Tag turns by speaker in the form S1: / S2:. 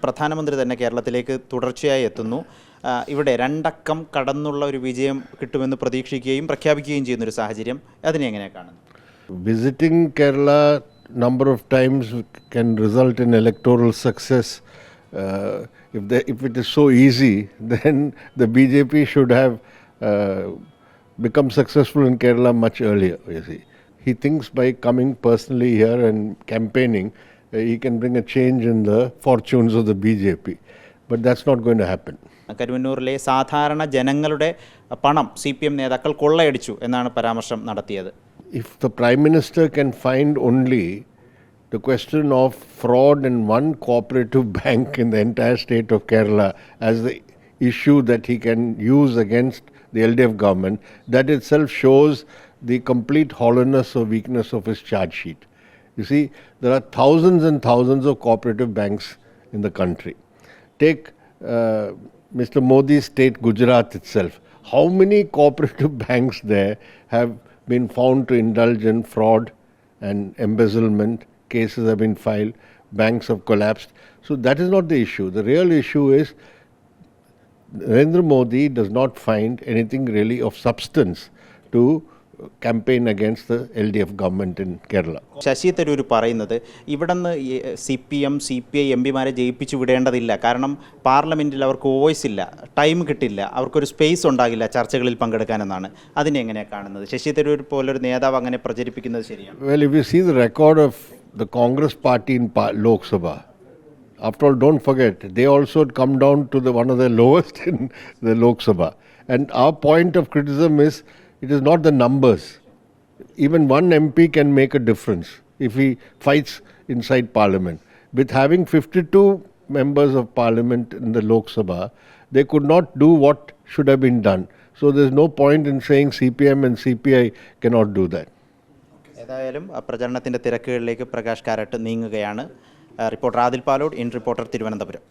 S1: പ്രധാനമന്ത്രി തന്നെ കേരളത്തിലേക്ക് തുടർച്ചയായി എത്തുന്നു. ഇവിടെ രണ്ടക്കം കടന്നുള്ള ഒരു വിജയം കിട്ടുമെന്ന് പ്രതീക്ഷിക്കുകയും പ്രഖ്യാപിക്കുകയും ചെയ്യുന്നൊരു സാഹചര്യം അതിനെ എങ്ങനെയാണ് കാണുന്നത്?
S2: Visiting Kerala number of times can result in electoral success. If it is so easy, then the BJP should have become successful in Kerala much earlier. You see, he thinks by coming personally here and campaigning, he can bring a change in the fortunes of the BJP. But that's not going to happen.
S1: കരുവന്നൂരിലെ സാധാരണ ജനങ്ങളുടെ പണം CPM നേതാക്കൾ കൊള്ളയടിച്ചു എന്നാണ് പരാമർശം നടത്തിയത്.
S2: If the Prime Minister can find only the question of fraud in one cooperative bank in the entire state of Kerala as the issue that he can use against the LDF government, that itself shows the complete hollowness or weakness of his charge sheet. You see, there are thousands and thousands of cooperative banks in the country. Take Mr. Modi's state Gujarat itself. How many cooperative banks there have been found to indulge in fraud and embezzlement? Cases have been filed, banks have collapsed. So that is not the issue. The real issue is Narendra Modi does not find anything really of substance to campaign against the LDF government in Kerala.
S1: Sasi Tharoor പറയുന്നത് ഇവിടുന്ന് CPM CPI MPമാരെ ജയിപ്പിച്ചു വിടേണ്ടതില്ല, കാരണം പാർലമെൻറ്റിൽ അവർക്ക് voice ഇല്ല, time കിട്ടില്ല, അവർക്കൊരു space ഉണ്ടാകില്ല ചർച്ചകളിൽ പങ്കെടുക്കാനെന്നാണ്. അതിനെ എങ്ങനെയാണ് കാണുന്നത്? ശശി തരൂർ പോലൊരു നേതാവ് അങ്ങനെ പ്രചരിപ്പിക്കുന്നത് ശരിയാണ്?
S2: Well, if you see the record of the Congress party in Lok Sabha, after all, don't forget, they also had come down to one of the lowest in the Lok Sabha. And our point of criticism is, it is not the numbers. Even one MP can make a difference if he fights inside Parliament. With having 52 members of Parliament in the Lok Sabha, they could not do what should have been done. So there is no point in saying CPM and CPI cannot do that.
S1: ഏതായാലും പ്രചരണത്തിൻ്റെ തിരക്കുകളിലേക്ക് പ്രകാശ് കാരാട്ട് നീങ്ങുകയാണ്. Reporter Adil Palode, in reporter, Thiruvananthapuram.